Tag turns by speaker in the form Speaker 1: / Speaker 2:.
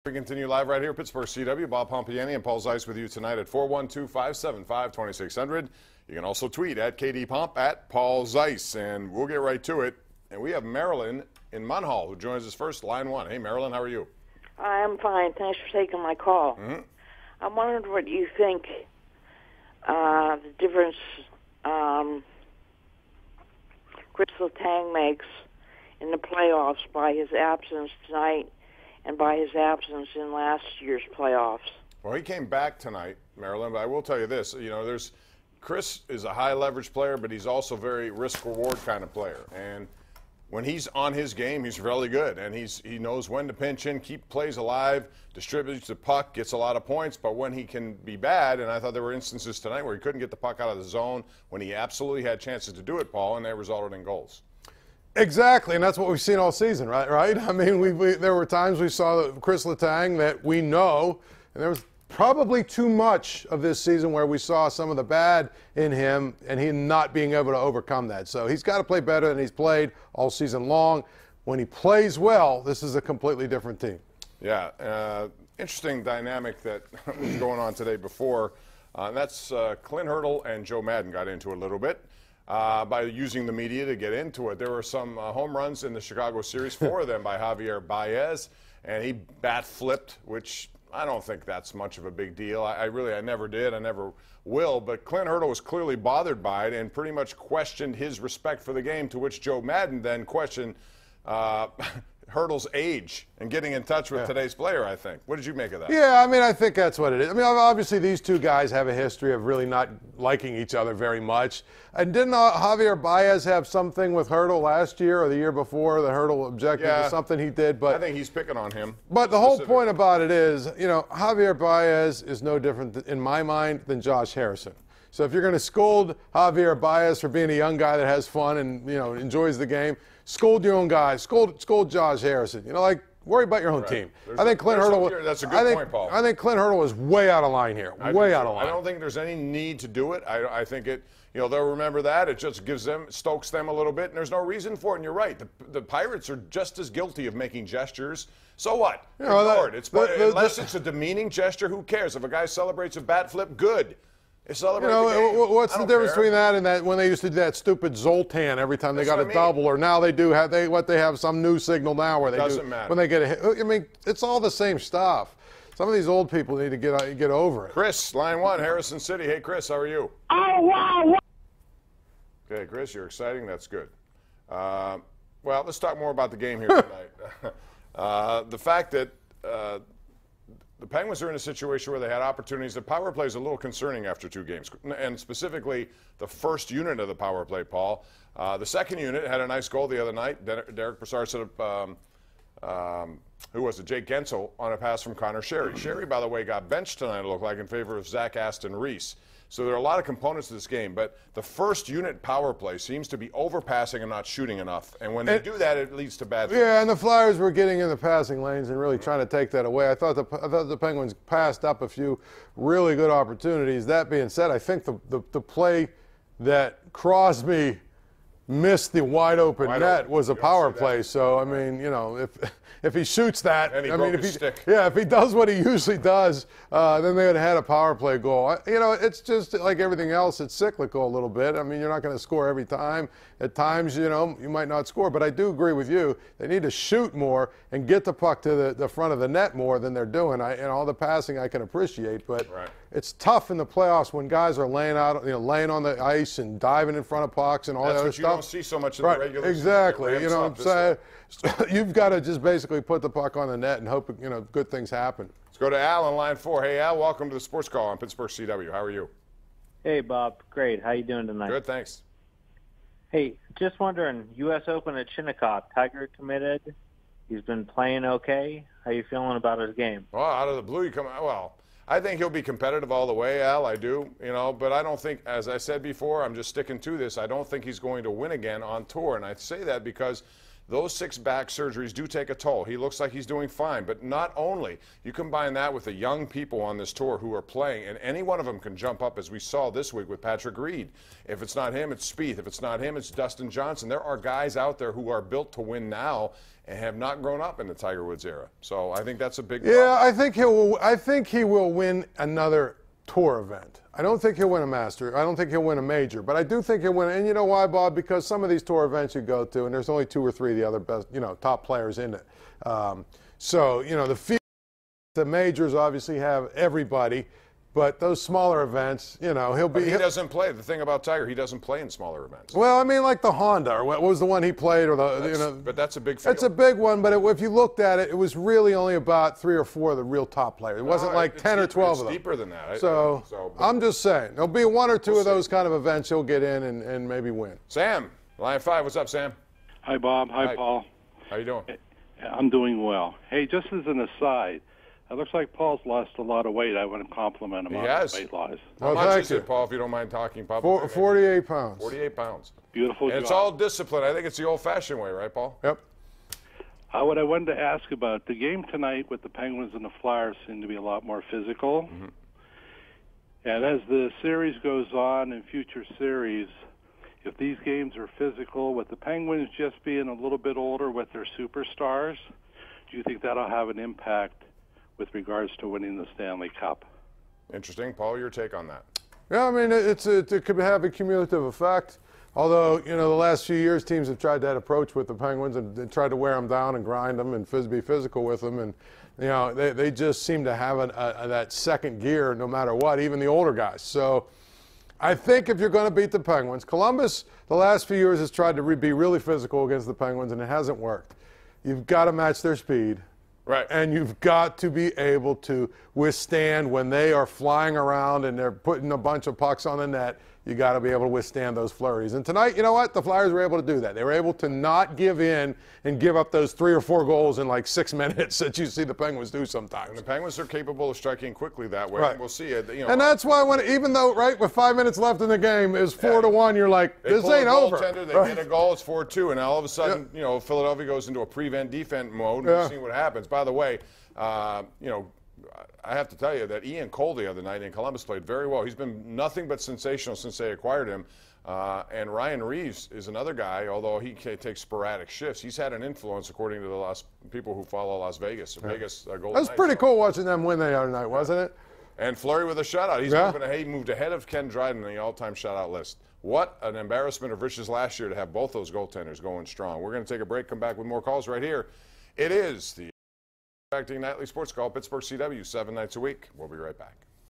Speaker 1: We continue live right here, Pittsburgh CW. Bob Pompeani and Paul Zeise with you tonight at 412-575-2600. You can also tweet at KDPomp at Paul Zeise, and we'll get right to it. And we have Marilyn in Munhall who joins us first, line one. Hey, Marilyn, how are you?
Speaker 2: I'm fine. Thanks for taking my call. I wondered what you think the difference Chris Letang makes in the playoffs by his absence tonight and by his absence in last year's playoffs.
Speaker 1: Well, he came back tonight, Marilyn, but I will tell you this. You know, Chris is a high-leverage player, but he's also a very risk-reward kind of player. And when he's on his game, he's really good. And he knows when to pinch in, keep plays alive, distributes the puck, gets a lot of points. But when he can be bad, and I thought there were instances tonight where he couldn't get the puck out of the zone when he absolutely had chances to do it, Paul, and they resulted in goals.
Speaker 3: Exactly, and that's what we've seen all season, right? I mean, there were times we saw Chris Letang that we know, and there was probably too much of this season where we saw some of the bad in him and he not being able to overcome that. So he's got to play better than he's played all season long. When he plays well, this is a completely different team.
Speaker 1: Yeah, interesting dynamic that was going on today before. That's Clint Hurdle and Joe Madden got into it a little bit. By using the media to get into it. There were some home runs in the Chicago series, 4 of them by Javier Baez, and he bat flipped, which I don't think that's much of a big deal. I never did, I never will, but Clint Hurdle was clearly bothered by it and pretty much questioned his respect for the game, to which Joe Madden then questioned Hurdle's age and getting in touch with today's player, I think. What did you make of that?
Speaker 3: Yeah, I mean, I think that's what it is. I mean, obviously these two guys have a history of really not liking each other very much. And didn't Javier Baez have something with Hurdle last year or the year before? The Hurdle objected to something he did. But
Speaker 1: I think he's picking on him.
Speaker 3: But the whole point about it is, you know, Javier Baez is no different, in my mind, than Josh Harrison. So if you're going to scold Javier Baez for being a young guy that has fun and, you know, enjoys the game, scold your own guy. Scold Josh Harrison. You know, like, worry about your own team. I think Clint Hurdle.
Speaker 1: That's a good point, Paul.
Speaker 3: I think Clint Hurdle is way out of line here. Way out of line.
Speaker 1: I don't think there's any need to do it. I think it. You know, they'll remember that. It just stokes them a little bit, and there's no reason for it. And you're right. The Pirates are just as guilty of making gestures. So what? Ignore it. Unless it's a demeaning gesture, who cares? If a guy celebrates a bat flip, good.
Speaker 3: You know, what's the difference between that and that when they used to do that stupid Zoltan every time they got a double, or now they do have they have some new signal now where they do when they get a hit. I mean, it's all the same stuff. Some of these old people need to get over it.
Speaker 1: Chris, line one, Harrison City. Hey, Chris, how are you?
Speaker 2: Oh, wow.
Speaker 1: Okay, Chris, you're exciting. That's good. Well, let's talk more about the game here tonight. The fact that the Penguins are in a situation where they had opportunities. The power play is a little concerning after 2 games, and specifically the first unit of the power play, Paul. The second unit had a nice goal the other night. Derek Brassard set up, who was it, Jake Gensel, on a pass from Connor Sherry. Sherry, by the way, got benched tonight, it looked like, in favor of Zach Aston Reese. So there are a lot of components to this game, but the first unit power play seems to be overpassing and not shooting enough. And when they do that, it leads to bad things.
Speaker 3: Yeah, and the Flyers were getting in the passing lanes and really trying to take that away. I thought the Penguins passed up a few really good opportunities. That being said, I think the play that Crosby missed the wide open net was a power play. So I mean, you know, if he shoots that,
Speaker 1: I mean,
Speaker 3: if he does what he usually does, then they would have had a power play goal. You know, it's just like everything else; it's cyclical a little bit. I mean, you're not going to score every time. At times, you know, you might not score. But I do agree with you; they need to shoot more and get the puck to the front of the net more than they're doing. And all the passing I can appreciate, but it's tough in the playoffs when guys are laying on the ice and diving in front of pucks and all that other stuff.
Speaker 1: You don't see so much in the regular season.
Speaker 3: Exactly. You know what I'm saying? You've got to just basically put the puck on the net and hope, you know, good things happen.
Speaker 1: Let's go to Al on line 4. Hey, Al, welcome to the Sports Call on Pittsburgh CW. How are you?
Speaker 4: Hey, Bob. Great. How you doing tonight?
Speaker 1: Good, thanks.
Speaker 4: Hey, just wondering, U.S. Open at Shinnecock, Tiger committed. He's been playing okay. How you feeling about his game?
Speaker 1: Well, out of the blue, you come out. Well, I think he'll be competitive all the way, Al. I do, you know, but I don't think, as I said before, I'm just sticking to this. I don't think he's going to win again on tour, and I say that because those 6 back surgeries do take a toll. He looks like he's doing fine, but not only. You combine that with the young people on this tour who are playing, and any one of them can jump up, as we saw this week with Patrick Reed. If it's not him, it's Spieth. If it's not him, it's Dustin Johnson. There are guys out there who are built to win now and have not grown up in the Tiger Woods era. So I think that's a big problem.
Speaker 3: I think he will win another tour event. I don't think he'll win a Master. I don't think he'll win a major, but I do think he'll win. And you know why, Bob? Because some of these tour events you go to, and there's only 2 or 3 of the other best, top players in it. The majors obviously have everybody, but those smaller events, he'll be.
Speaker 1: But he doesn't play. The thing about Tiger, he doesn't play in smaller events.
Speaker 3: Well, I mean, like the Honda, or what was the one he played, or
Speaker 1: But that's a big field.
Speaker 3: It's a big one, but if you looked at it, it was really only about 3 or 4 of the real top players. It wasn't like 10 or 12 of them.
Speaker 1: It's deeper than that.
Speaker 3: So I'm just saying, there'll be 1 or 2 of those kind of events he'll get in and maybe win.
Speaker 1: Sam, Line 5, what's up, Sam?
Speaker 5: Hi, Bob. Hi, Paul.
Speaker 1: How you doing?
Speaker 5: I'm doing well. Hey, just as an aside, it looks like Paul's lost a lot of weight. I want to compliment him on his weight loss.
Speaker 1: How much is it, Paul, if you don't mind talking publicly?
Speaker 3: 48 pounds.
Speaker 1: 48 pounds.
Speaker 5: Beautiful job.
Speaker 1: And it's all discipline. I think it's the old-fashioned way, right, Paul?
Speaker 3: Yep.
Speaker 5: What I wanted to ask about, the game tonight with the Penguins and the Flyers seemed to be a lot more physical. Mm-hmm. And as the series goes on in future series, if these games are physical, with the Penguins just being a little bit older with their superstars, do you think that'll have an impact with regards to winning the Stanley Cup?
Speaker 1: Interesting. Paul, your take on that?
Speaker 3: Yeah, I mean, it could have a cumulative effect. Although, the last few years teams have tried that approach with the Penguins and tried to wear them down and grind them and be physical with them. And, they just seem to have that second gear no matter what, even the older guys. So I think if you're going to beat the Penguins, Columbus the last few years has tried to be really physical against the Penguins, and it hasn't worked. You've got to match their speed.
Speaker 1: Right.
Speaker 3: And you've got to be able to withstand when they are flying around and they're putting a bunch of pucks on the net. You got to be able to withstand those flurries. And tonight, you know what? The Flyers were able to do that. They were able to not give in and give up those 3 or 4 goals in like 6 minutes that you see the Penguins do sometimes.
Speaker 1: And the Penguins are capable of striking quickly that way.
Speaker 3: Right.
Speaker 1: We'll see it.
Speaker 3: And that's why even though, with 5 minutes left in the game is 4-1, you're like, this ain't over.
Speaker 1: They get a goal, it's 4-2, and now all of a sudden, Philadelphia goes into a prevent-defense mode, and we'll see what happens. By the way, I have to tell you that Ian Cole the other night in Columbus played very well. He's been nothing but sensational since they acquired him. And Ryan Reeves is another guy, although he takes sporadic shifts. He's had an influence, according to the people who follow Las Vegas. Vegas Golden
Speaker 3: That's pretty cool watching them win the other night, wasn't it?
Speaker 1: And Fleury with a shutout. He moved ahead of Ken Dryden on the all-time shutout list. What an embarrassment of riches last year to have both those goaltenders going strong. We're going to take a break, come back with more calls right here. It is the Nightly Sports Call, Pittsburgh CW, 7 nights a week. We'll be right back.